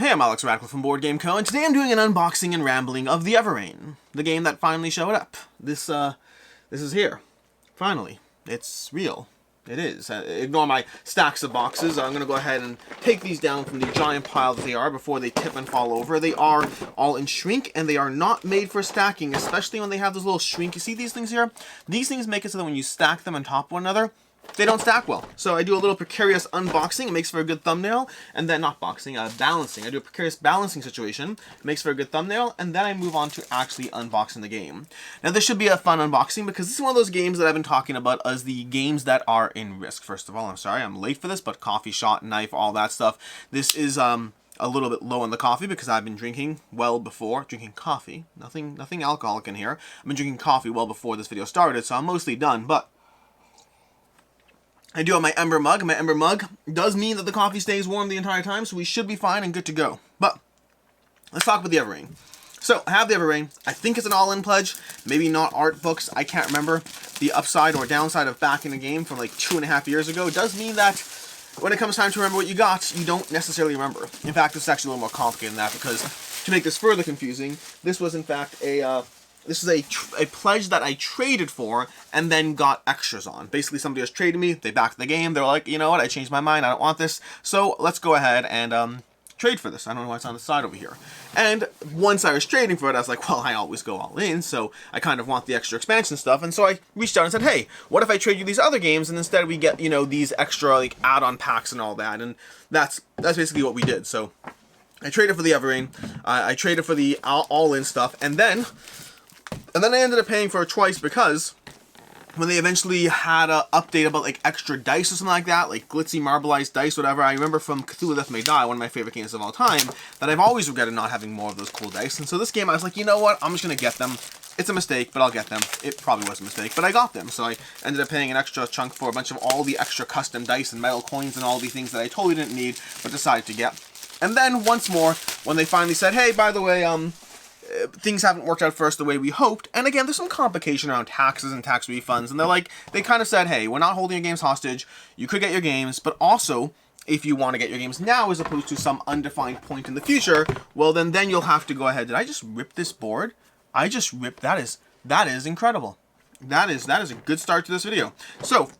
Hey, I'm Alex Radcliffe from Board Game Co, and today I'm doing an unboxing and rambling of the Everrain, the game that finally showed up. This is here. Finally. It's real. It is. Ignore my stacks of boxes. I'm going to go ahead and take these down from the giant pile that they are before they tip and fall over. They are all in shrink, and they are not made for stacking, especially when they have those little shrink. You see these things here? These things make it so that when you stack them on top of one another, they don't stack well. So I do a little precarious unboxing. It makes for a good thumbnail. And then, not boxing, balancing. I do a precarious balancing situation. It makes for a good thumbnail. And then I move on to actually unboxing the game. Now, this should be a fun unboxing because this is one of those games that I've been talking about as the games that are in risk. First of all, I'm sorry, I'm late for this, but coffee shot, knife, all that stuff. This is, a little bit low on the coffee because I've been drinking coffee. Nothing alcoholic in here. I've been drinking coffee well before this video started, so I'm mostly done, but I do have my Ember mug. My Ember mug does mean that the coffee stays warm the entire time, so we should be fine and good to go. But let's talk about the Everrain. So, I have the Everrain. I think it's an all-in pledge. Maybe not art books. I can't remember the upside or downside of backing a game from like 2.5 years ago. It does mean that when it comes time to remember what you got, you don't necessarily remember. In fact, it's actually a little more complicated than that because to make this further confusing, this was in fact a pledge that I traded for and then got extras on. Basically, somebody was trading me, they backed the game, they're like, you know what, I changed my mind, I don't want this, so let's go ahead and trade for this. I don't know why it's on the side over here. And once I was trading for it, I was like, well, I always go all in, so I kind of want the extra expansion stuff, and so I reached out and said, hey, what if I trade you these other games, and instead we get, you know, these extra, like, add-on packs and all that, and that's basically what we did. So I traded for the Everrain, I traded for the all-in stuff, and then I ended up paying for it twice because when they eventually had an update about like extra dice or something like that, like glitzy marbleized dice, whatever, I remember from Cthulhu Death May Die, one of my favorite games of all time, that I've always regretted not having more of those cool dice. And so this game, I was like, you know what, I'm just going to get them. It's a mistake, but I'll get them. It probably was a mistake, but I got them. So I ended up paying an extra chunk for a bunch of all the extra custom dice and metal coins and all the things that I totally didn't need, but decided to get. And then once more, when they finally said, hey, by the way, things haven't worked out for us the way we hoped. And again, there's some complication around taxes and tax refunds. And they kind of said, hey, we're not holding your games hostage. You could get your games, but also, if you want to get your games now as opposed to some undefined point in the future, well, then you'll have to go ahead. Did I just rip this board? I just ripped. That is incredible. That is a good start to this video. So,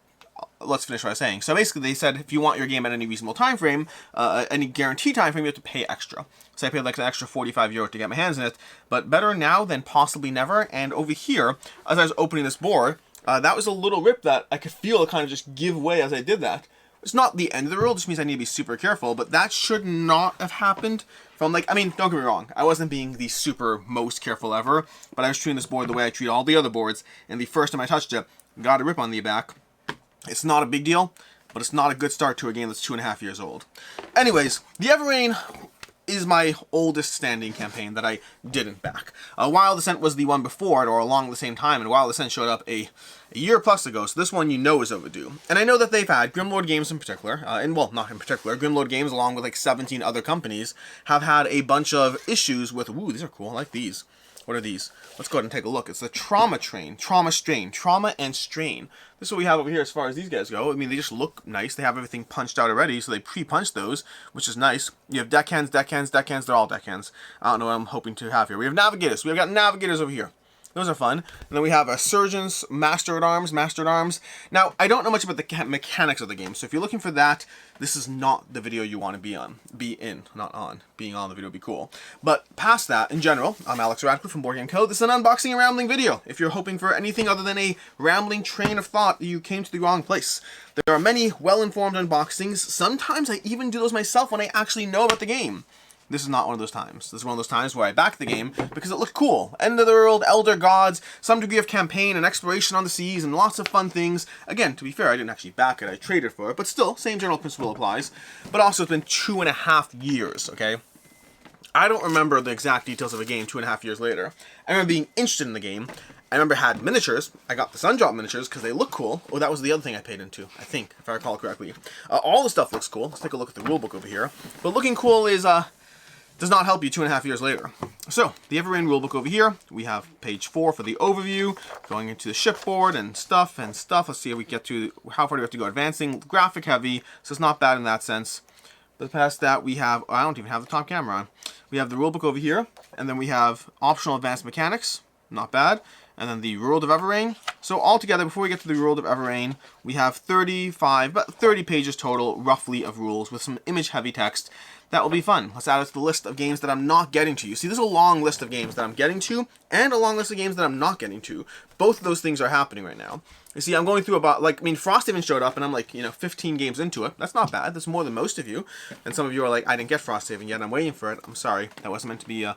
let's finish what I was saying. So basically, they said if you want your game at any reasonable time frame, any guaranteed time frame, you have to pay extra. So I paid like an extra €45 to get my hands in it, but better now than possibly never. And over here, as I was opening this board, that was a little rip that I could feel it kind of just give way as I did that. It's not the end of the world, it just means I need to be super careful, but that should not have happened from like, I mean, don't get me wrong, I wasn't being the super most careful ever, but I was treating this board the way I treat all the other boards, and the first time I touched it, got a rip on the back. It's not a big deal, but it's not a good start to a game that's 2.5 years old. Anyways, the Everrain is my oldest standing campaign that I didn't back. Wild Descent was the one before it, or along the same time, and Wild Descent showed up a year plus ago, so this one you know is overdue. And I know that they've had, Grimlord Games in particular, and well, not in particular, Grimlord Games along with like 17 other companies have had a bunch of issues with, ooh, these are cool, I like these. What are these? Let's go ahead and take a look. It's the Trauma and Strain. This is what we have over here as far as these guys go. I mean, they just look nice. They have everything punched out already, so they pre-punched those, which is nice. You have deckhands. They're all deckhands. I don't know what I'm hoping to have here. We have Navigators. We've got Navigators over here. Those are fun. And then we have Surgeons, Master-at-Arms. Now, I don't know much about the mechanics of the game, so if you're looking for that, this is not the video you want to be on. Not on. Being on the video would be cool. But past that, in general, I'm Alex Radcliffe from Board Game Co. This is an unboxing and rambling video. If you're hoping for anything other than a rambling train of thought, you came to the wrong place. There are many well-informed unboxings. Sometimes I even do those myself when I actually know about the game. This is not one of those times. This is one of those times where I backed the game because it looked cool. End of the world, elder gods, some degree of campaign and exploration on the seas, and lots of fun things. Again, to be fair, I didn't actually back it. I traded for it, but still, same general principle applies. But also, it's been 2.5 years, okay? I don't remember the exact details of a game 2.5 years later. I remember being interested in the game. I remember I had miniatures. I got the Sundrop miniatures because they look cool. Oh, that was the other thing I paid into, I think, if I recall correctly. All the stuff looks cool. Let's take a look at the rulebook over here. But looking cool is, does not help you 2.5 years later. So, the Everrain rulebook over here. We have page 4 for the overview, going into the shipboard and stuff. Let's see if we get to, how far do we have to go? Advancing, graphic heavy, so it's not bad in that sense. But past that, we have, I don't even have the top camera on. We have the rulebook over here, and then we have optional advanced mechanics, not bad, and then the World of Everrain. So altogether, before we get to the World of Everrain, we have about 30 pages total, roughly, of rules with some image-heavy text. That will be fun. Let's add it to the list of games that I'm not getting to. You see, there's a long list of games that I'm getting to, and a long list of games that I'm not getting to. Both of those things are happening right now. You see, I'm going through about, Frosthaven showed up, and I'm 15 games into it. That's not bad. That's more than most of you. And some of you are like, I didn't get Frosthaven yet. I'm waiting for it. I'm sorry. That wasn't meant to be, that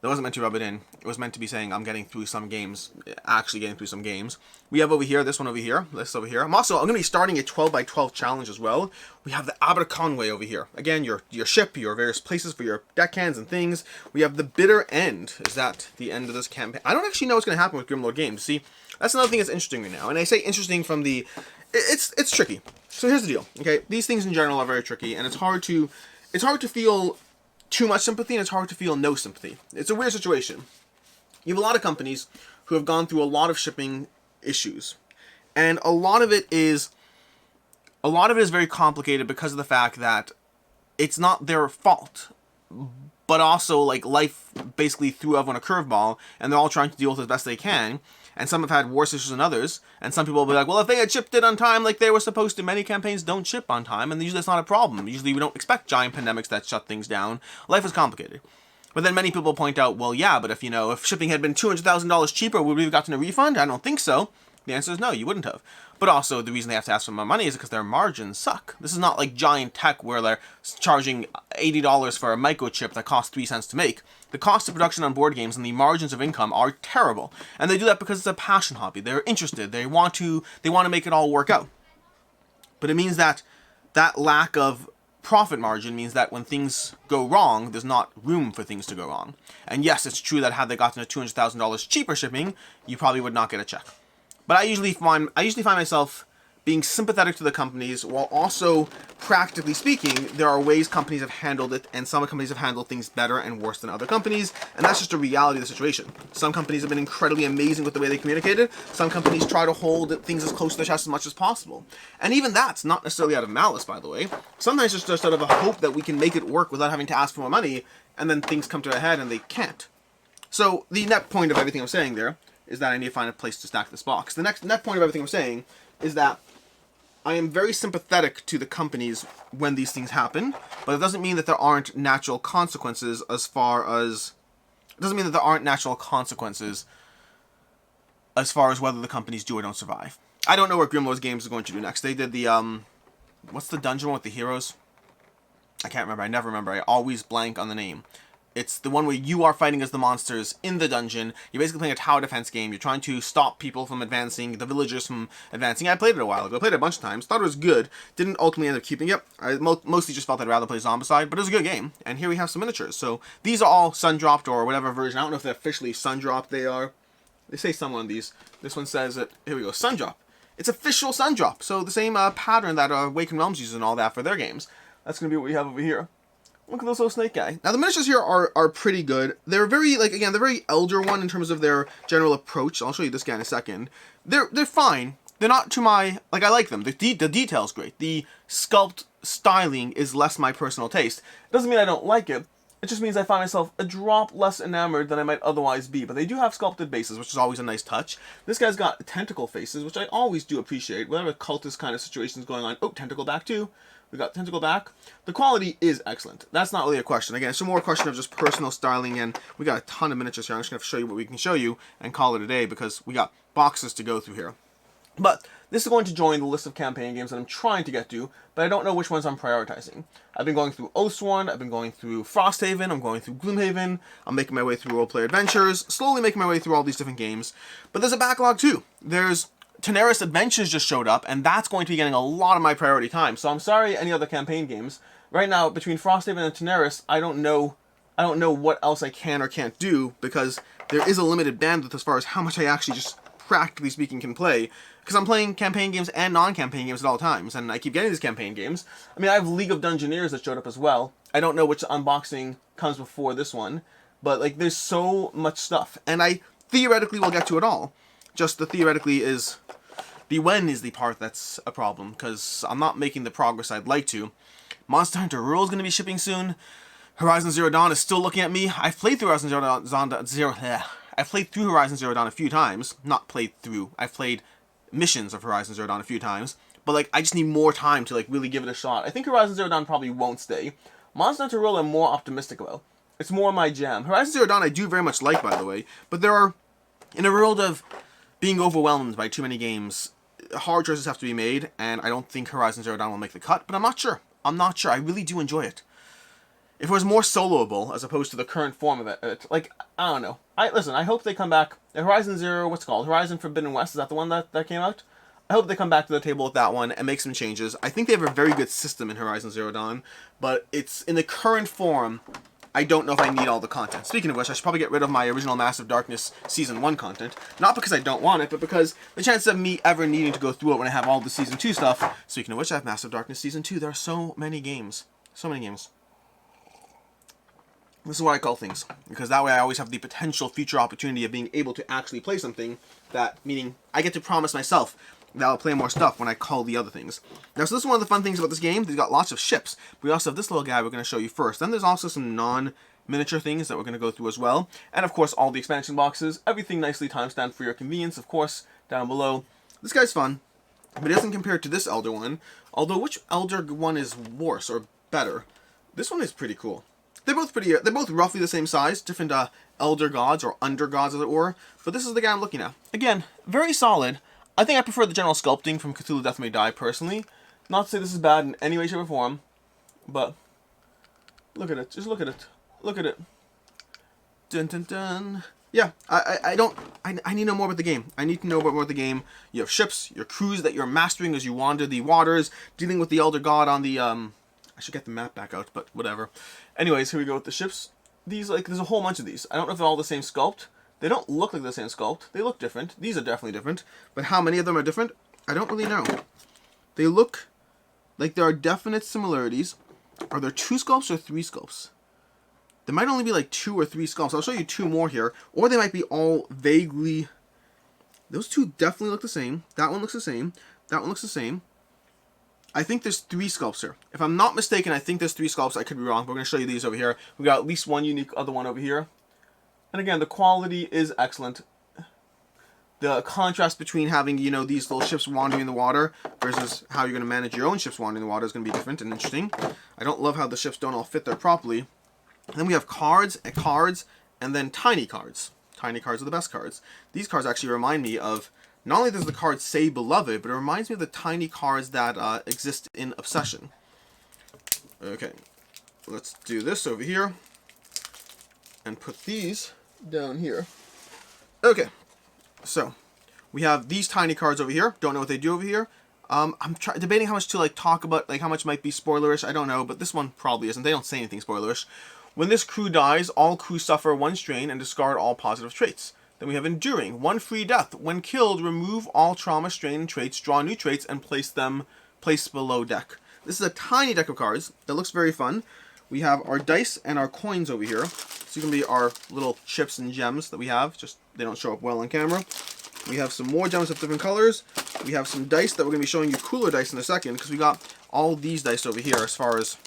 wasn't meant to rub it in. It was meant to be saying I'm getting through some games, actually getting through some games. We have over here, this one over here, this over here. I'm going to be starting a 12 by 12 challenge as well. We have the Aberconway over here. Again, your ship, your various places for your deckhands and things. We have the Bitter End. Is that the end of this campaign? I don't actually know what's going to happen with Grimlord Games. See, that's another thing that's interesting right now. And I say interesting from the... It's tricky. So here's the deal, okay? These things in general are very tricky, and it's hard to feel too much sympathy, and it's hard to feel no sympathy. It's a weird situation. You have a lot of companies who have gone through a lot of shipping issues, and a lot of it is very complicated because of the fact that it's not their fault, but also life basically threw everyone a curveball, and they're all trying to deal with it as best they can. And some have had worse issues than others, and some people will be like, well, if they had shipped it on time like they were supposed to, many campaigns don't ship on time, and usually that's not a problem. Usually we don't expect giant pandemics that shut things down. Life is complicated. But then many people point out, well, yeah, but if shipping had been $200,000 cheaper, would we have gotten a refund? I don't think so. The answer is no, you wouldn't have. But also, the reason they have to ask for more money is because their margins suck. This is not like giant tech where they're charging $80 for a microchip that costs 3 cents to make. The cost of production on board games and the margins of income are terrible. And they do that because it's a passion hobby. They're interested. They want to make it all work out. But it means that lack of profit margin means that when things go wrong, there's not room for things to go wrong. And yes, it's true that had they gotten a $200,000 cheaper shipping, you probably would not get a check. But I usually find myself being sympathetic to the companies, while also, practically speaking, there are ways companies have handled it, and some companies have handled things better and worse than other companies, and that's just a reality of the situation. Some companies have been incredibly amazing with the way they communicated. Some companies try to hold things as close to their chest as much as possible. And even that's not necessarily out of malice, by the way. Sometimes it's just out of a hope that we can make it work without having to ask for more money, and then things come to a head and they can't. So the net point of everything I'm saying there is that I need to find a place to stack this box. The net point of everything I'm saying is that I am very sympathetic to the companies when these things happen, but it doesn't mean that there aren't natural consequences as far as whether the companies do or don't survive. I don't know what Grimlord's Games is going to do next. They did the what's the dungeon one with the heroes? I can't remember. I never remember. I always blank on the name. It's the one where you are fighting as the monsters in the dungeon. You're basically playing a tower defense game. You're trying to stop people from advancing, the villagers from advancing. I played it a while ago. I played it a bunch of times. Thought it was good. Didn't ultimately end up keeping it. I mostly just felt I'd rather play Zombicide, but it was a good game. And here we have some miniatures. So these are all sun-dropped or whatever version. I don't know if they're officially sun-dropped. They are. They say some on these. This one says that, here we go, sun-drop. It's official sun-drop. So the same pattern that Awaken Realms uses and all that for their games. That's going to be what we have over here. Look at this little snake guy. Now, the miniatures here are pretty good. They're very, they're very Elder One in terms of their general approach. I'll show you this guy in a second. They're fine. They're not to my, I like them. The detail's great. The sculpt styling is less my personal taste. It doesn't mean I don't like it. It just means I find myself a drop less enamored than I might otherwise be. But they do have sculpted bases, which is always a nice touch. This guy's got tentacle faces, which I always do appreciate. Whatever cultist kind of situations going on. Oh, tentacle back too. We got tentacle back. The quality is excellent. That's not really a question. Again, it's more a question of just personal styling, and we got a ton of miniatures here. I'm just going to show you what we can show you and call it a day because we got boxes to go through here. But this is going to join the list of campaign games that I'm trying to get to, but I don't know which ones I'm prioritizing. I've been going through Oathsworn, I've been going through Frosthaven, I'm going through Gloomhaven, I'm making my way through Roleplay Adventures, slowly making my way through all these different games. But there's a backlog too. There's Teneris Adventures just showed up, and that's going to be getting a lot of my priority time. So I'm sorry any other campaign games. Right now, between Frosthaven and Teneris, I don't know what else I can or can't do, because there is a limited bandwidth as far as how much I actually just, practically speaking, can play. Because I'm playing campaign games and non-campaign games at all times, and I keep getting these campaign games. I mean, I have League of Dungeoneers that showed up as well. I don't know which unboxing comes before this one, but there's so much stuff, and I theoretically will get to it all. Just the theoretically is, the when is the part that's a problem, because I'm not making the progress I'd like to. Monster Hunter World is going to be shipping soon. Horizon Zero Dawn is still looking at me. I've played through Horizon Zero Dawn, I've played through Horizon Zero Dawn a few times. Not played through. I've played missions of Horizon Zero Dawn a few times. But, like, I just need more time to, like, really give it a shot. I think Horizon Zero Dawn probably won't stay. Monster Hunter World I'm more optimistic about. It's more my jam. Horizon Zero Dawn I do very much like, by the way. But there are, in a world of being overwhelmed by too many games, hard choices have to be made, and I don't think Horizon Zero Dawn will make the cut, but I'm not sure. I'm not sure. I really do enjoy it. If it was more soloable, as opposed to the current form of it, like, I don't know. Listen, I hope they come back. Horizon Zero, what's it called? Horizon Forbidden West, is that the one that came out? I hope they come back to the table with that one and make some changes. I think they have a very good system in Horizon Zero Dawn, but it's, in the current form, I don't know if I need all the content. Speaking of which, I should probably get rid of my original Massive Darkness Season 1 content. Not because I don't want it, but because the chance of me ever needing to go through it when I have all the Season 2 stuff. Speaking of which, I have Massive Darkness Season 2. There are so many games. So many games. This is what I call things. Because that way I always have the potential future opportunity of being able to actually play something. That, meaning, I get to promise myself that I'll play more stuff when I call the other things. Now, so this is one of the fun things about this game. They've got lots of ships. We also have this little guy we're going to show you first. Then there's also some non-miniature things that we're going to go through as well. And, of course, all the expansion boxes. Everything nicely timestamped for your convenience, of course, down below. This guy's fun, but it doesn't compare to this Elder one. Although, which Elder one is worse or better? This one is pretty cool. They're both roughly the same size. Different Elder gods, or under gods, as it were. But this is the guy I'm looking at. Again, very solid. I think I prefer the general sculpting from Cthulhu Death May Die, personally. Not to say this is bad in any way, shape, or form, but look at it. Just look at it. Look at it. Dun dun dun. Yeah, I need to know more about the game. I need to know more about the game. You have ships, your crews that you're mastering as you wander the waters, dealing with the Elder God on the, I should get the map back out, but whatever. Anyways, here we go with the ships. These, like, there's a whole bunch of these. I don't know if they're all the same sculpt. They don't look like the same sculpt. They look different. These are definitely different. But how many of them are different? I don't really know. They look like there are definite similarities. Are there 2 sculpts or 3 sculpts? There might only be like 2 or 3 sculpts. I'll show you 2 more here. Or they might be all vaguely... Those 2 definitely look the same. That one looks the same. That one looks the same. I think there's 3 sculpts here. If I'm not mistaken, I think there's 3 sculpts. I could be wrong. But we're going to show you these over here. We got at least one unique other one over here. And again, the quality is excellent. The contrast between having, you know, these little ships wandering in the water versus how you're going to manage your own ships wandering in the water is going to be different and interesting. I don't love how the ships don't all fit there properly. And then we have cards, and then tiny cards. Tiny cards are the best cards. These cards actually remind me of, not only does the card say Beloved, but it reminds me of the tiny cards that exist in Obsession. Okay, let's do this over here. And put these down here. Okay, so we have these tiny cards over here. Don't know what they do over here. I'm debating how much to like talk about, like how much might be spoilerish. I don't know, but this one probably isn't. They don't say anything spoilerish. When this crew dies, all crew suffer 1 strain and discard all positive traits. Then we have Enduring, 1 free death. When killed, remove all trauma, strain, and traits, draw new traits, and place below deck. This is a tiny deck of cards that looks very fun. We have our dice and our coins over here. So can be our little chips and gems that we have. Just they don't show up well on camera. We have some more gems of different colors. We have some dice that we're going to be showing you cooler dice in a second because we got all these dice over here as far as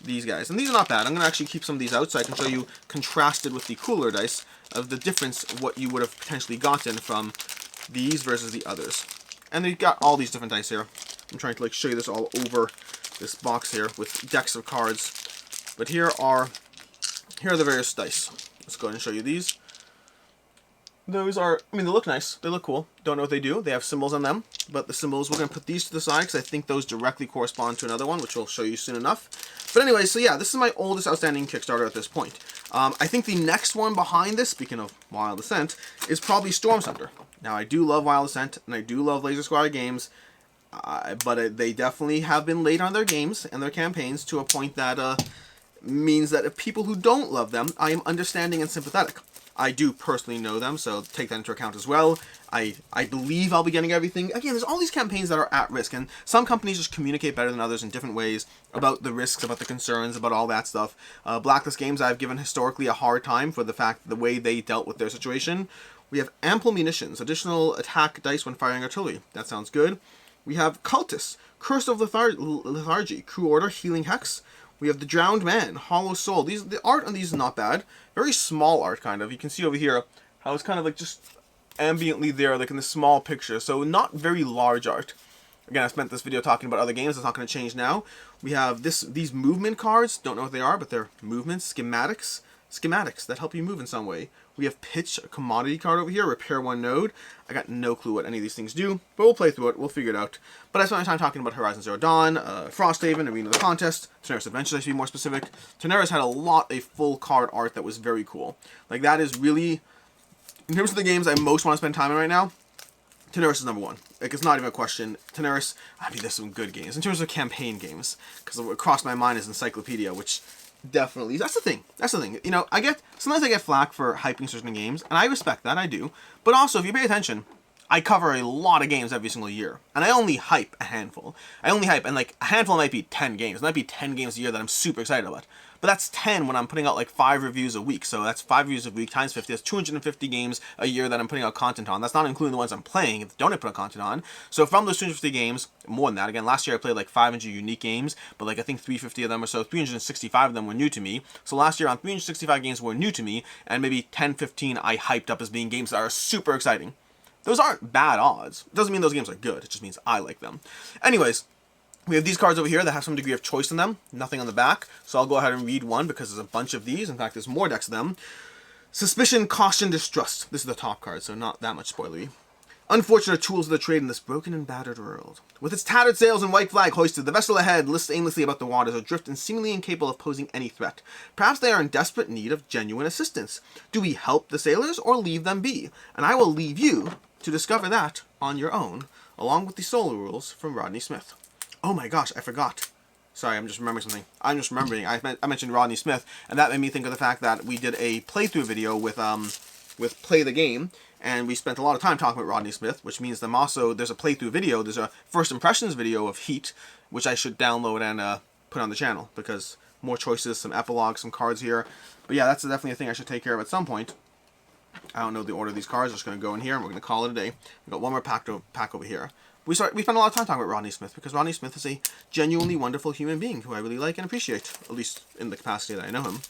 these guys. And these are not bad. I'm going to actually keep some of these out so I can show you contrasted with the cooler dice of the difference of what you would have potentially gotten from these versus the others. And we've got all these different dice here. I'm trying to like show you this all over this box here with decks of cards. But here are the various dice. Let's go ahead and show you these. Those are, I mean, they look nice. They look cool. Don't know what they do. They have symbols on them. But the symbols, we're going to put these to the side because I think those directly correspond to another one, which we'll show you soon enough. But anyway, so yeah, this is my oldest outstanding Kickstarter at this point. I think the next one behind this, speaking of Wild Ascent, is probably Storm Center. Now, I do love Wild Ascent, and I do love Laser Squire games. But they definitely have been late on their games and their campaigns to a point that means that if people who don't love them, I am understanding and sympathetic. I do personally know them, so take that into account as well. I believe I'll be getting everything. Again, there's all these campaigns that are at risk, and some companies just communicate better than others in different ways about the risks, about the concerns, about all that stuff. Blacklist Games, I've given historically a hard time for the way they dealt with their situation. We have ample munitions, additional attack dice when firing artillery. That sounds good. We have Cultists. Curse of Lethargy, Crew Order, Healing Hex. We have the Drowned Man, Hollow Soul. The art on these is not bad. Very small art, kind of. You can see over here how it's kind of like just ambiently there, like in the small picture. So not very large art. Again, I spent this video talking about other games. It's not going to change now. We have these movement cards. Don't know what they are, but they're movements, schematics. Schematics that help you move in some way. We have Pitch, a commodity card over here. Repair one node. I got no clue what any of these things do, but we'll play through it. We'll figure it out. But I spent my time talking about Horizon Zero Dawn, Frosthaven, Arena of the Contest, Teneris Adventures, I should be more specific. Teneris had a full card art that was very cool. Like, that is really, in terms of the games I most want to spend time on right now, Teneris is number one. Like, it's not even a question. Teneris, I mean, there's some good games. In terms of campaign games, because what crossed my mind is Encyclopedia, which definitely, that's the thing. You know, sometimes I get flack for hyping certain games, and I respect that, I do. But also, if you pay attention, I cover a lot of games every single year, and I only hype a handful. And like, a handful might be 10 games. It might be 10 games a year that I'm super excited about. But that's 10 when I'm putting out like 5 reviews a week. So that's 5 reviews a week times 50. That's 250 games a year that I'm putting out content on. That's not including the ones I'm playing, if don't I put out content on. So from those 250 games, more than that, again, last year I played like 500 unique games, but like I think 350 of them or so, 365 of them were new to me. So last year on 365 games were new to me, and maybe 10, 15 I hyped up as being games that are super exciting. Those aren't bad odds. It doesn't mean those games are good. It just means I like them. Anyways, we have these cards over here that have some degree of choice in them. Nothing on the back. So I'll go ahead and read one because there's a bunch of these. In fact, there's more decks of them. Suspicion, Caution, Distrust. This is the top card, so not that much spoilery. Unfortunate tools of the trade in this broken and battered world. With its tattered sails and white flag hoisted, the vessel ahead lists aimlessly about the waters, adrift and seemingly incapable of posing any threat. Perhaps they are in desperate need of genuine assistance. Do we help the sailors or leave them be? And I will leave you to discover that on your own, along with the solo rules from Rodney Smith. Oh my gosh, I forgot. Sorry, I'm just remembering something. I'm just remembering. I mentioned Rodney Smith, and that made me think of the fact that we did a playthrough video with Play the Game, and we spent a lot of time talking about Rodney Smith, which means there's a playthrough video, there's a first impressions video of Heat, which I should download and put on the channel, because more choices, some epilogues, some cards here. But yeah, that's definitely a thing I should take care of at some point. I don't know the order of these cards. I'm just going to go in here, and we're going to call it a day. We've got one more pack over here. We spent a lot of time talking about Rodney Smith, because Rodney Smith is a genuinely wonderful human being who I really like and appreciate, at least in the capacity that I know him.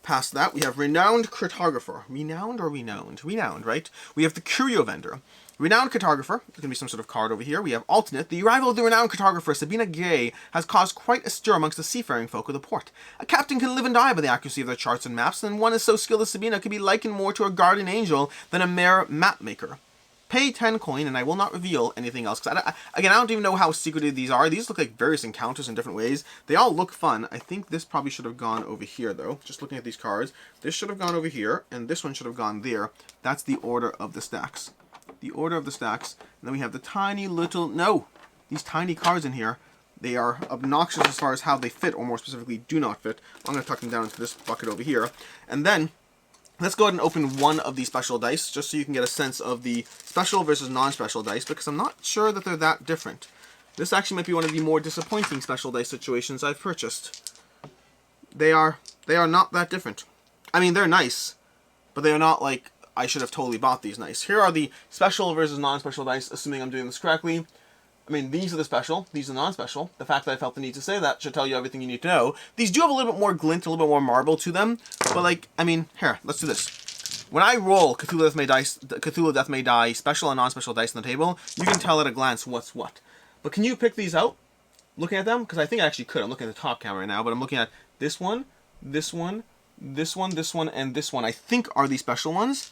Past that, we have Renowned Cartographer. Renowned or renowned? Renowned, right? We have the Curio Vendor. Renowned Cartographer. There's going to be some sort of card over here. We have Alternate. The arrival of the renowned cartographer, Sabina Gay, has caused quite a stir amongst the seafaring folk of the port. A captain can live and die by the accuracy of their charts and maps, and one is so skilled as Sabina could be likened more to a guardian angel than a mere map maker. Pay 10 coin, and I will not reveal anything else. Because I don't even know how secretive these are. These look like various encounters in different ways. They all look fun. I think this probably should have gone over here, though. Just looking at these cards. This should have gone over here, and this one should have gone there. That's the order of the stacks. The order of the stacks. And then we have the tiny little... No! These tiny cards in here. They are obnoxious as far as how they fit, or more specifically, do not fit. I'm going to tuck them down into this bucket over here. And then... let's go ahead and open one of these special dice, just so you can get a sense of the special versus non-special dice, because I'm not sure that they're that different. This actually might be one of the more disappointing special dice situations I've purchased. They are not that different. I mean, they're nice, but they are not like, I should have totally bought these nice. Here are the special versus non-special dice, assuming I'm doing this correctly. I mean, these are the special, these are the non-special. The fact that I felt the need to say that should tell you everything you need to know. These do have a little bit more glint, a little bit more marble to them, but like, I mean, here, let's do this. When I roll Cthulhu Death May Die special and non-special dice on the table, you can tell at a glance what's what. But can you pick these out, looking at them? Because I think I actually could. I'm looking at the top camera right now, but I'm looking at this one, this one, this one, this one, and this one. I think are the special ones.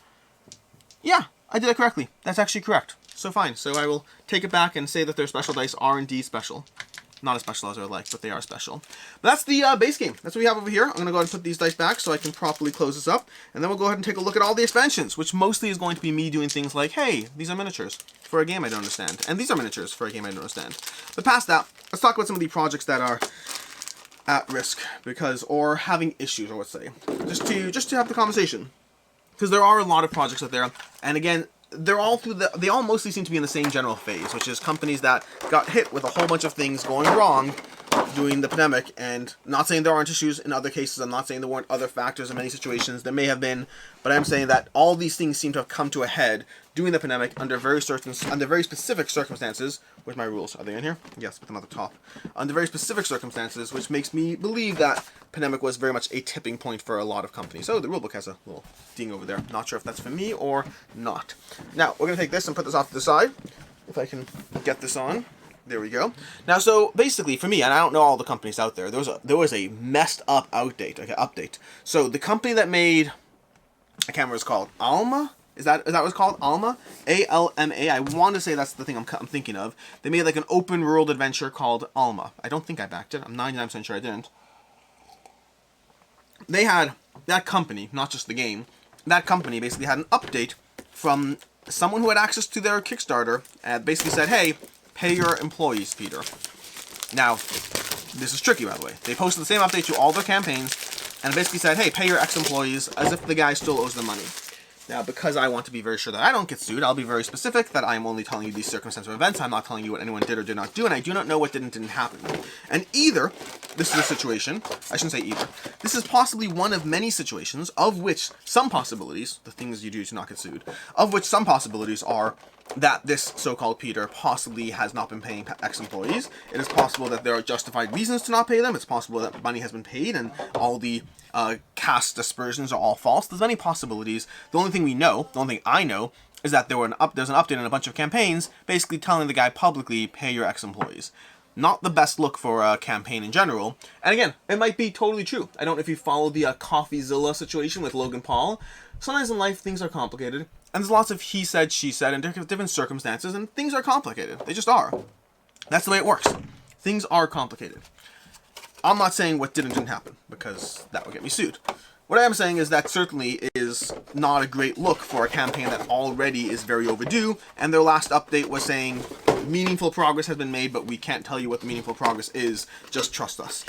Yeah, I did it correctly. That's actually correct. So fine, so I will take it back and say that their special dice are indeed special. Not as special as I would like, but they are special. But that's the base game. That's what we have over here. I'm going to go ahead and put these dice back so I can properly close this up. And then we'll go ahead and take a look at all the expansions, which mostly is going to be me doing things like, hey, these are miniatures for a game I don't understand. And these are miniatures for a game I don't understand. But past that, let's talk about some of the projects that are at risk, or having issues, I would say. Just to have the conversation. Because there are a lot of projects out there, and again, they all mostly seem to be in the same general phase, which is companies that got hit with a whole bunch of things going wrong doing the pandemic, and not saying there aren't issues in other cases. I'm not saying there weren't other factors in many situations. There may have been, but I'm saying that all these things seem to have come to a head during the pandemic under very specific circumstances. Where's my rules? Are they in here? Yes, put them at the top. Under very specific circumstances, which makes me believe that pandemic was very much a tipping point for a lot of companies. So the rulebook has a little ding over there. Not sure if that's for me or not. Now we're gonna take this and put this off to the side. If I can get this on. There we go. Now, so basically, for me, and I don't know all the companies out there, there was a messed up update. So the company that made, I can't remember what it's called, Alma? Is that what it's called? Alma? A-L-M-A. I want to say that's the thing I'm thinking of. They made like an open world adventure called Alma. I don't think I backed it. I'm 99% sure I didn't. They had, that company, not just the game, that company basically had an update from someone who had access to their Kickstarter and basically said, hey, pay your employees, Peter. Now, this is tricky, by the way. They posted the same update to all their campaigns and basically said, hey, pay your ex-employees, as if the guy still owes them money. Now, because I want to be very sure that I don't get sued, I'll be very specific that I'm only telling you these circumstantial events. I'm not telling you what anyone did or did not do, and I do not know what didn't happen. And either, this is a situation, I shouldn't say either, this is possibly one of many situations of which some possibilities, the things you do to not get sued, of which some possibilities are that this so-called Peter possibly has not been paying ex-employees. It is possible that there are justified reasons to not pay them. It's possible that money has been paid and all the cast dispersions are all false. There's many possibilities. The only thing we know, the only thing I know, is that there's an update in a bunch of campaigns basically telling the guy publicly, pay your ex-employees. Not the best look for a campaign in general. And again, it might be totally true. I don't know if you follow the CoffeeZilla situation with Logan Paul. Sometimes in life, things are complicated. And there's lots of he said, she said, and different circumstances, and things are complicated. They just are. That's the way it works. Things are complicated. I'm not saying what didn't happen, because that would get me sued. What I am saying is that certainly is not a great look for a campaign that already is very overdue, and their last update was saying meaningful progress has been made, but we can't tell you what the meaningful progress is, just trust us.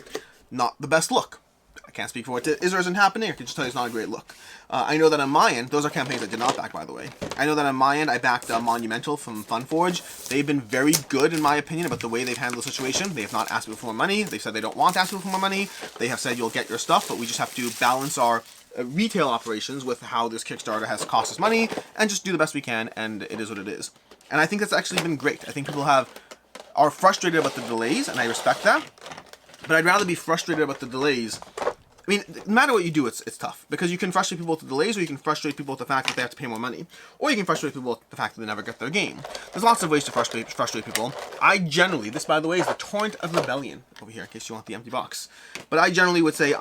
Not the best look. I can't speak for what is or isn't happening. I can just tell you it's not a great look. I know that on my end, those are campaigns I did not back, by the way. I know that on my end, I backed Monumental from Funforge. They've been very good, in my opinion, about the way they've handled the situation. They have not asked people for more money. They've said they don't want to ask people for more money. They have said you'll get your stuff, but we just have to balance our retail operations with how this Kickstarter has cost us money and just do the best we can, and it is what it is. And I think that's actually been great. I think people are frustrated about the delays, and I respect that. But I'd rather be frustrated about the delays. I mean, no matter what you do, it's tough. Because you can frustrate people with the delays, or you can frustrate people with the fact that they have to pay more money. Or you can frustrate people with the fact that they never get their game. There's lots of ways to frustrate people. I generally, this by the way is the Torrent of Rebellion over here, in case you want the empty box. But I generally would say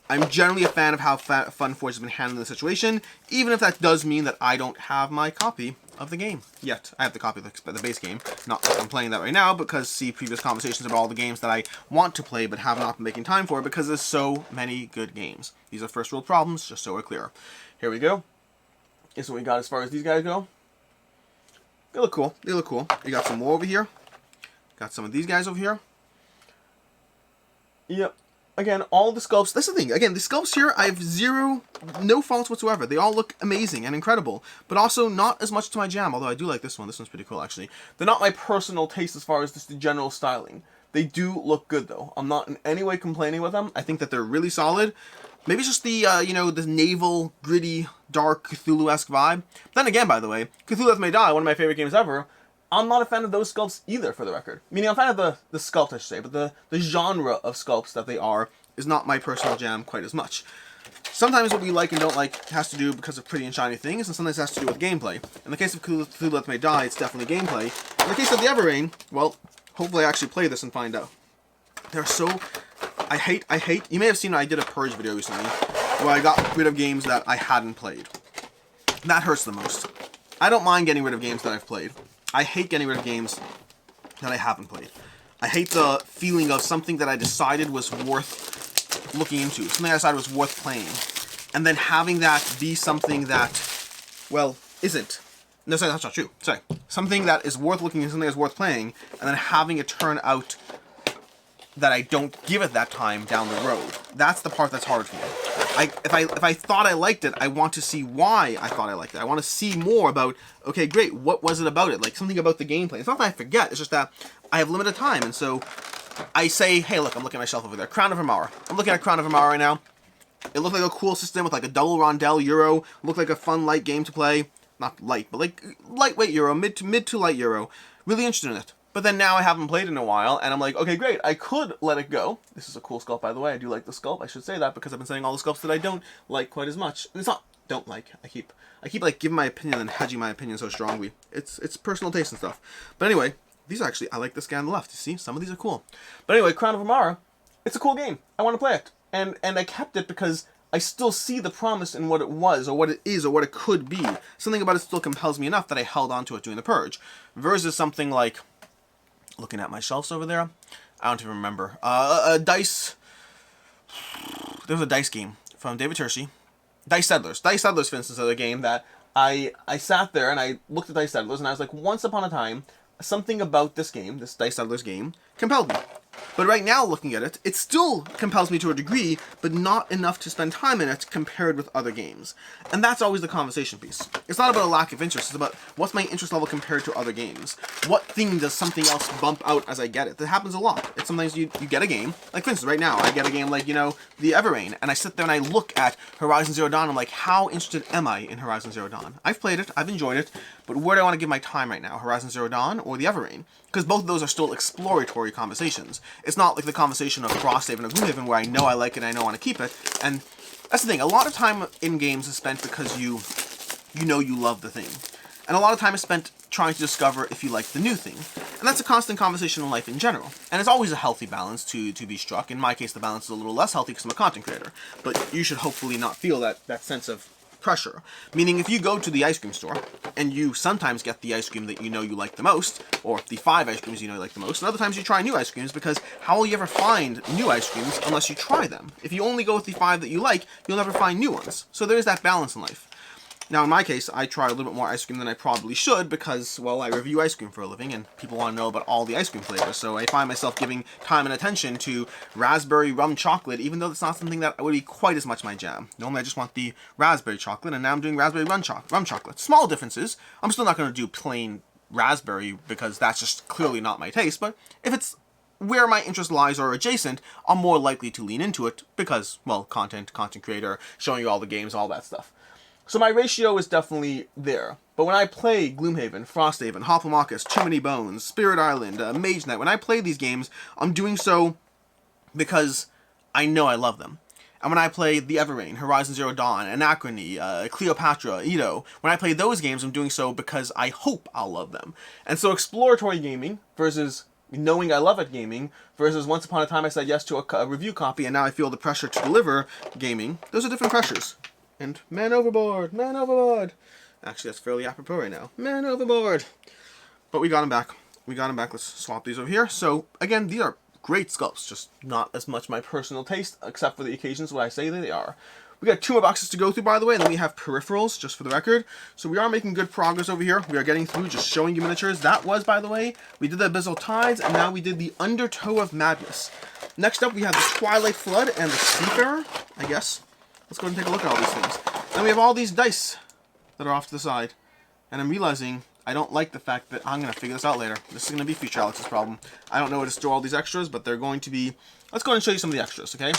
I'm generally a fan of how Funforge has been handling the situation, even if that does mean that I don't have my copy of the game yet. I have the copy of the base game. Not that I'm playing that right now, because see previous conversations about all the games that I want to play but have not been making time for, because there's so many good games. These are first world problems, just so we're clear. Here we go. This is what we got as far as these guys go. They look cool. They look cool. We got some more over here. Got some of these guys over here. Yep. Again, all the sculpts, that's the thing, again, the sculpts here, I have no faults whatsoever. They all look amazing and incredible, but also not as much to my jam, although I do like this one. This one's pretty cool, actually. They're not my personal taste as far as just the general styling. They do look good, though. I'm not in any way complaining with them. I think that they're really solid. Maybe it's just the, the naval, gritty, dark, Cthulhu-esque vibe. Then again, by the way, Cthulhu Death May Die, one of my favorite games ever, I'm not a fan of those sculpts either, for the record. Meaning, I'm a fan of the sculpt, I should say, but the genre of sculpts that they are is not my personal jam quite as much. Sometimes what we like and don't like has to do because of pretty and shiny things, and sometimes it has to do with gameplay. In the case of Cthulhu Death May Die, it's definitely gameplay. In the case of the Everrain, well, hopefully I actually play this and find out. They're so... I hate... You may have seen I did a Purge video recently, where I got rid of games that I hadn't played. That hurts the most. I don't mind getting rid of games that I've played. I hate getting rid of games that I haven't played. I hate the feeling of something that I decided was worth looking into, something I decided was worth playing, and then having that be something that, well, isn't. No, sorry, that's not true. Sorry. Something that is worth looking into, something that's worth playing, and then having it turn out that I don't give it that time down the road. That's the part that's hard for me. If I thought I liked it, I want to see why I thought I liked it. I want to see more about, okay, great, what was it about it? Like, something about the gameplay. It's not that I forget, it's just that I have limited time, and so I say, hey, look, I'm looking at my shelf over there. Crown of Amara. I'm looking at Crown of Amara right now. It looked like a cool system with like a double rondel Euro. Looked like a fun light game to play. Not light, but like lightweight Euro, mid to light Euro. Really interested in it. But then now I haven't played in a while, and I'm like, okay, great, I could let it go. This is a cool sculpt, by the way. I do like the sculpt. I should say that because I've been saying all the sculpts that I don't like quite as much. And it's not don't like. I keep like giving my opinion and hedging my opinion so strongly. It's personal taste and stuff. But anyway, these are actually, I like this guy on the left. You see, some of these are cool. But anyway, Crown of Amara, it's a cool game. I want to play it, and I kept it because I still see the promise in what it was, or what it is, or what it could be. Something about it still compels me enough that I held on to it during the purge. Versus something like, looking at my shelves over there, I don't even remember. A dice. There was a dice game from David Tershi. Dice Settlers. Dice Settlers, for instance, is a game that I sat there and I looked at Dice Settlers and I was like, once upon a time, something about this game, this Dice Settlers game, compelled me. But right now, looking at it, it still compels me to a degree, but not enough to spend time in it compared with other games. And that's always the conversation piece. It's not about a lack of interest, it's about what's my interest level compared to other games. What thing does something else bump out as I get it? That happens a lot. It's sometimes you get a game, like for instance, right now, I get a game like, you know, the Everrain, and I sit there and I look at Horizon Zero Dawn, I'm like, how interested am I in Horizon Zero Dawn? I've played it, I've enjoyed it, but where do I want to give my time right now? Horizon Zero Dawn or the Everrain? Because both of those are still exploratory conversations. It's not like the conversation of Frosthaven or Gloomhaven where I know I like it and I know I want to keep it. And that's the thing, a lot of time in games is spent because you know you love the thing. And a lot of time is spent trying to discover if you like the new thing. And that's a constant conversation in life in general. And it's always a healthy balance to be struck. In my case, the balance is a little less healthy because I'm a content creator. But you should hopefully not feel that sense of pressure. Meaning if you go to the ice cream store and you sometimes get the ice cream that you know you like the most, or the 5 ice creams you know you like the most, and other times you try new ice creams because how will you ever find new ice creams unless you try them? If you only go with the 5 that you like, you'll never find new ones. So there is that balance in life. Now, in my case, I try a little bit more ice cream than I probably should because, well, I review ice cream for a living and people want to know about all the ice cream flavors. So I find myself giving time and attention to raspberry rum chocolate, even though it's not something that would be quite as much my jam. Normally, I just want the raspberry chocolate, and now I'm doing raspberry rum chocolate. Small differences. I'm still not going to do plain raspberry because that's just clearly not my taste. But if it's where my interest lies or adjacent, I'm more likely to lean into it because, well, content creator, showing you all the games, all that stuff. So my ratio is definitely there. But when I play Gloomhaven, Frosthaven, Hoplomachus, Too Many Bones, Spirit Island, Mage Knight, when I play these games, I'm doing so because I know I love them. And when I play the Everrain, Horizon Zero Dawn, Anachrony, Cleopatra, Edo, when I play those games, I'm doing so because I hope I'll love them. And so exploratory gaming versus knowing I love it gaming versus once upon a time I said yes to a review copy and now I feel the pressure to deliver gaming, those are different pressures. And man overboard, man overboard. Actually, that's fairly apropos right now. Man overboard. But we got him back. Let's swap these over here. So, again, these are great sculpts. Just not as much my personal taste, except for the occasions when I say that they are. We got 2 more boxes to go through, by the way, and then we have peripherals, just for the record. So we are making good progress over here. We are getting through, just showing you miniatures. That was, by the way, we did the Abyssal Tides, and now we did the Undertow of Madness. Next up, we have the Twilight Flood and the Seafarer, I guess. Let's go ahead and take a look at all these things. Then we have all these dice that are off to the side. And I'm realizing I don't like the fact that I'm going to figure this out later. This is going to be future Alex's problem. I don't know where to store all these extras, but they're going to be... Let's go ahead and show you some of the extras, okay?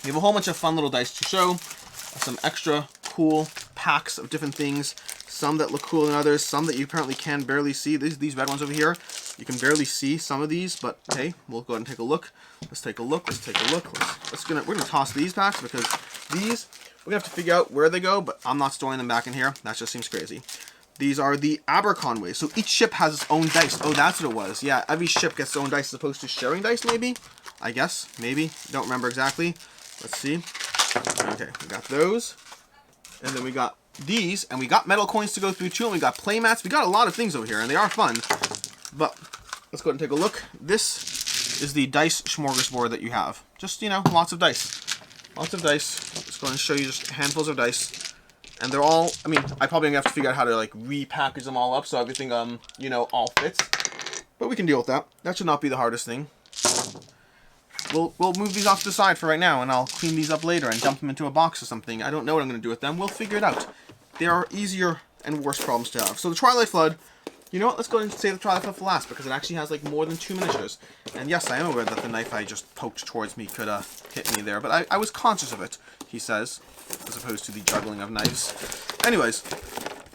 We have a whole bunch of fun little dice to show. Some extra cool packs of different things. Some that look cooler than others. Some that you apparently can barely see. These red ones over here. You can barely see some of these, but hey, we'll go ahead and take a look. Let's take a look. We're gonna toss these packs because these we're gonna have to figure out where they go, but I'm not storing them back in here. That just seems crazy. These are the Aberconways. So each ship has its own dice. Oh, that's what it was. Yeah, every ship gets its own dice as opposed to sharing dice, maybe? I guess. Maybe. Don't remember exactly. Let's see. Okay, we got those. And then we got these. And we got metal coins to go through too. And we got playmats. We got a lot of things over here. And they are fun. But let's go ahead and take a look. This is the dice smorgasbord that you have. Just, you know, lots of dice. Lots of dice. Let's go ahead and show you just handfuls of dice. And they're all, I mean, I probably have to figure out how to, like, repackage them all up so everything, you know, all fits. But we can deal with that. That should not be the hardest thing. We'll move these off to the side for right now, and I'll clean these up later and dump them into a box or something. I don't know what I'm going to do with them. We'll figure it out. There are easier and worse problems to have. So the Twilight Flood, You know what? Let's go ahead and save the Twilight Flood for last, because it actually has like more than 2 miniatures. And yes, I am aware that the knife I just poked towards me could hit me there, but I was conscious of it, he says, as opposed to the juggling of knives. Anyways,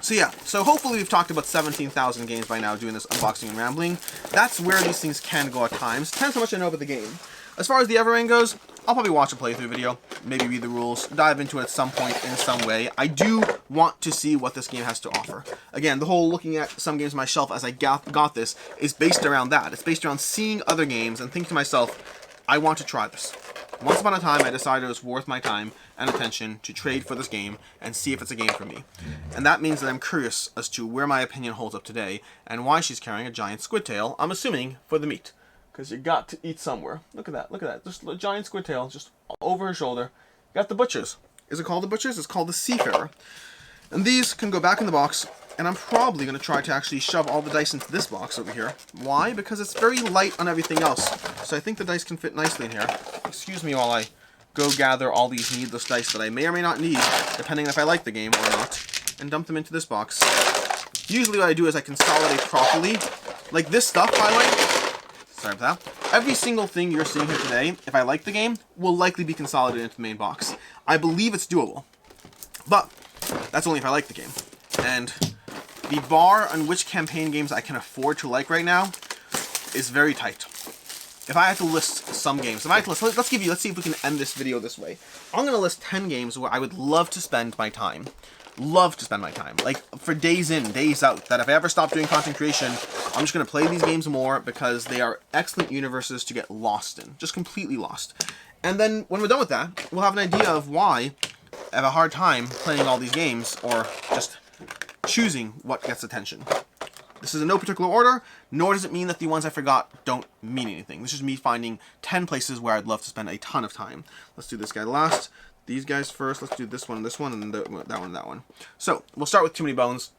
so yeah, so hopefully we've talked about 17,000 games by now doing this unboxing and rambling. That's where these things can go at times. Depends how much I know about the game. As far as the Everrain goes, I'll probably watch a playthrough video, maybe read the rules, dive into it at some point in some way. I do want to see what this game has to offer. Again, the whole looking at some games on my shelf as I got this is based around that. It's based around seeing other games and thinking to myself, I want to try this. Once upon a time, I decided it was worth my time and attention to trade for this game and see if it's a game for me. And that means that I'm curious as to where my opinion holds up today and why she's carrying a giant squid tail, I'm assuming for the meat. Because you got to eat somewhere. Look at that, look at that. Just a giant squid tail just over her shoulder. You got the butchers. Is it called the butchers? It's called the Seafarer. And these can go back in the box, and I'm probably going to try to actually shove all the dice into this box over here. Why? Because it's very light on everything else. So I think the dice can fit nicely in here. Excuse me while I go gather all these needless dice that I may or may not need, depending if I like the game or not, and dump them into this box. Usually what I do is I consolidate properly. Like this stuff, by the way, sorry about that. Every single thing you're seeing here today, if I like the game, will likely be consolidated into the main box. I believe it's doable, but that's only if I like the game. And the bar on which campaign games I can afford to like right now is very tight. If I had to list some games, let's see if we can end this video this way. I'm going to list 10 games where I would love to spend my time. Like for days in, days out, that if I ever stop doing content creation, I'm just going to play these games more because they are excellent universes to get lost in. Just completely lost. And then when we're done with that, we'll have an idea of why I have a hard time playing all these games or just choosing what gets attention. This is in no particular order, nor does it mean that the ones I forgot don't mean anything. This is me finding 10 places where I'd love to spend a ton of time. Let's do this guy last. These guys first. Let's do this one, and then that one, and that one. So, we'll start with Too Many Bones.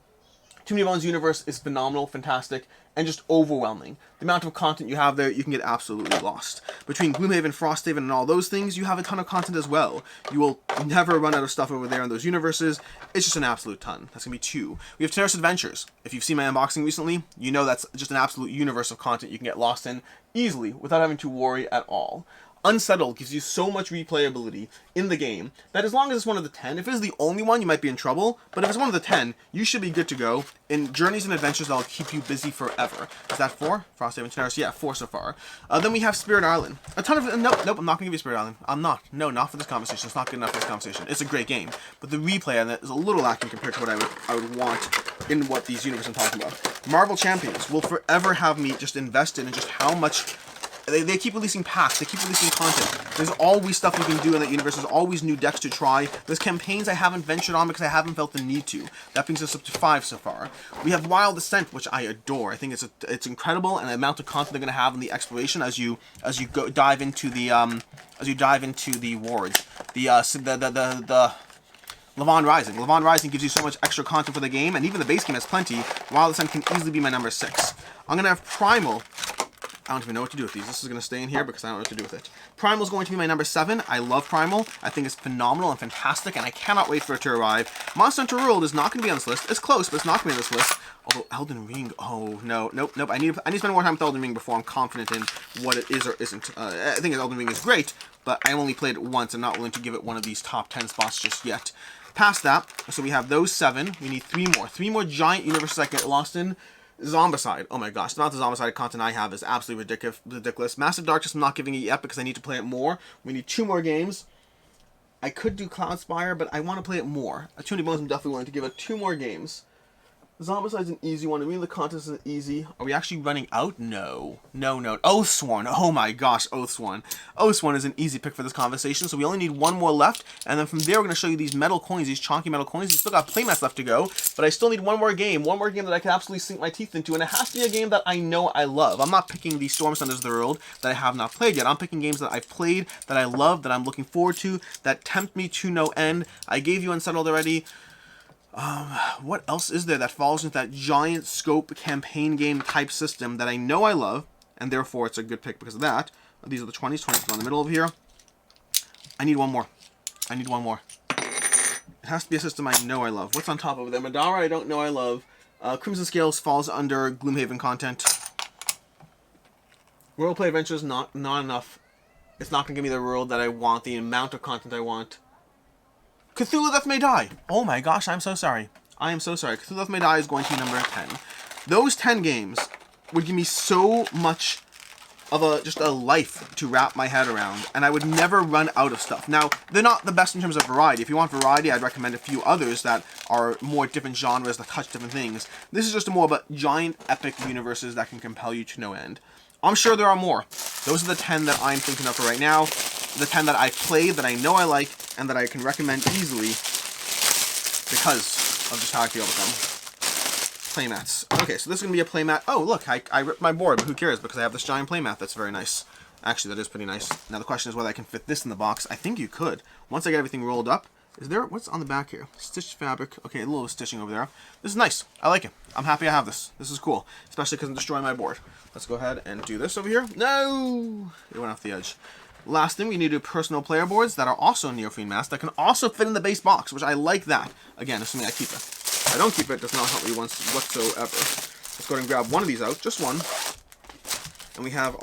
Too Many Bones universe is phenomenal, fantastic, and just overwhelming. The amount of content you have there, you can get absolutely lost. Between Gloomhaven, Frosthaven, and all those things, you have a ton of content as well. You will never run out of stuff over there in those universes. It's just an absolute ton. That's going to be 2. We have Terrace Adventures. If you've seen my unboxing recently, you know that's just an absolute universe of content you can get lost in easily without having to worry at all. Unsettled gives you so much replayability in the game that as long as it's one of the 10, if it's the only one, you might be in trouble, but if it's one of the 10, you should be good to go in journeys and adventures that'll keep you busy forever. Is that 4? Frosthaven Terrace? Yeah, 4 so far. Then we have Spirit Island. A ton of... Nope, I'm not going to give you Spirit Island. I'm not. No, not for this conversation. It's not good enough for this conversation. It's a great game, but the replay on it is a little lacking compared to what I would want in what these universes I'm talking about. Marvel Champions will forever have me just invested in just how much... They keep releasing packs, they keep releasing content. There's always stuff you can do in that universe, there's always new decks to try. There's campaigns I haven't ventured on because I haven't felt the need to. That brings us up to 5 so far. We have Wild Ascent, which I adore. I think it's incredible, and the amount of content they're going to have in the exploration as you dive into the wards. The Levon Rising. Levon Rising gives you so much extra content for the game, and even the base game has plenty. Wild Ascent can easily be my number 6. I'm going to have Primal. I don't even know what to do with these. This is going to stay in here because I don't know what to do with it. Primal is going to be my number 7. I love Primal. I think it's phenomenal and fantastic, and I cannot wait for it to arrive. Monster Hunter World is not going to be on this list. It's close, but it's not going to be on this list. Although Elden Ring, oh no, nope. I need to spend more time with Elden Ring before I'm confident in what it is or isn't. I think Elden Ring is great, but I only played it once. I'm not willing to give it one of these top 10 spots just yet. Past that, so we have those 7. We need 3 more. 3 more giant universes I get lost in. Zombicide. Oh my gosh, the amount of Zombicide content I have is absolutely ridiculous. Massive Darkness I'm not giving it yet because I need to play it more. We need 2 more games. I could do Cloudspire, but I want to play it more. Too Many Bones I'm definitely willing to give it 2 more games. Zombicide's an easy one. I mean, the contest isn't easy. Are we actually running out? No. Oathsworn. Oh my gosh, Oathsworn. Oathsworn is an easy pick for this conversation, so we only need 1 more left, and then from there we're going to show you these metal coins, these chunky metal coins. We still got playmats left to go, but I still need 1 more game that I can absolutely sink my teeth into, and it has to be a game that I know I love. I'm not picking the Storm Centers of the world that I have not played yet. I'm picking games that I've played, that I love, that I'm looking forward to, that tempt me to no end. I gave you Unsettled already. What else is there that falls into that giant scope campaign game type system that I know I love, and therefore it's a good pick because of that. These are the 20s. 20s in the middle of here. I need 1 more. It has to be a system I know I love. What's on top over there? Madara I don't know I love. Crimson Scales falls under Gloomhaven content. Roleplay Adventures, not enough. It's not going to give me the world that I want, the amount of content I want. Cthulhu Death May Die. Oh my gosh, I'm so sorry. I am so sorry. Cthulhu Death May Die is going to be number 10. Those 10 games would give me so much of just a life to wrap my head around, and I would never run out of stuff. Now, they're not the best in terms of variety. If you want variety, I'd recommend a few others that are more different genres that touch different things. This is just more of a giant epic universes that can compel you to no end. I'm sure there are more. Those are the 10 that I'm thinking of for right now. The 10 that I've played, that I know I like, and that I can recommend easily because of just how I feel with them. Playmats. Okay, so this is going to be a playmat. Oh, look, I ripped my board, but who cares, because I have this giant playmat that's very nice. Actually, that is pretty nice. Now, the question is whether I can fit this in the box. I think you could. Once I get everything rolled up, is there... What's on the back here? Stitched fabric. Okay, a little stitching over there. This is nice. I like it. I'm happy I have this. This is cool, especially because I'm destroying my board. Let's go ahead and do this over here. No! It went off the edge. Last thing, we need to do personal player boards that are also Neophene Mask that can also fit in the base box, which I like that. Again, assuming I keep it. If I don't keep it, it does not help me whatsoever. Let's go ahead and grab one of these out, just one. And we have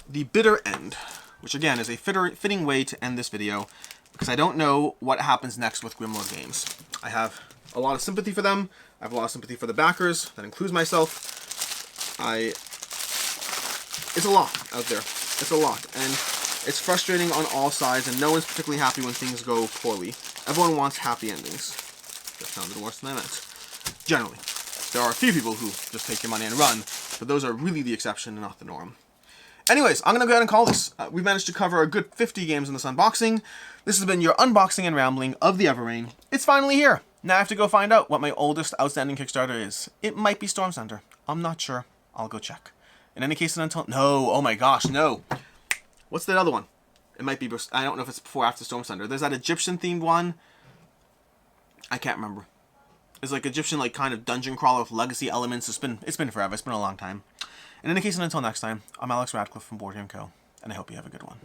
the bitter end, which again is a fitting way to end this video, because I don't know what happens next with Grimlord Games. I have a lot of sympathy for them. I have a lot of sympathy for the backers. That includes myself. It's a lot out there. It's a lot, and it's frustrating on all sides, and no one's particularly happy when things go poorly. Everyone wants happy endings. That sounded worse than I meant. Generally. There are a few people who just take your money and run, but those are really the exception and not the norm. Anyways, I'm going to go ahead and call this. We've managed to cover a good 50 games in this unboxing. This has been your unboxing and rambling of the Everrain. It's finally here. Now I have to go find out what my oldest outstanding Kickstarter is. It might be Storm Center. I'm not sure. I'll go check. In any case, until... No! Oh my gosh, no! What's that other one? It might be... I don't know if it's before or after Storm Center. There's that Egyptian-themed one. I can't remember. It's like Egyptian, like, kind of dungeon crawler with legacy elements. It's been forever. It's been a long time. In any case, and until next time, I'm Alex Radcliffe from Board Game Co., and I hope you have a good one.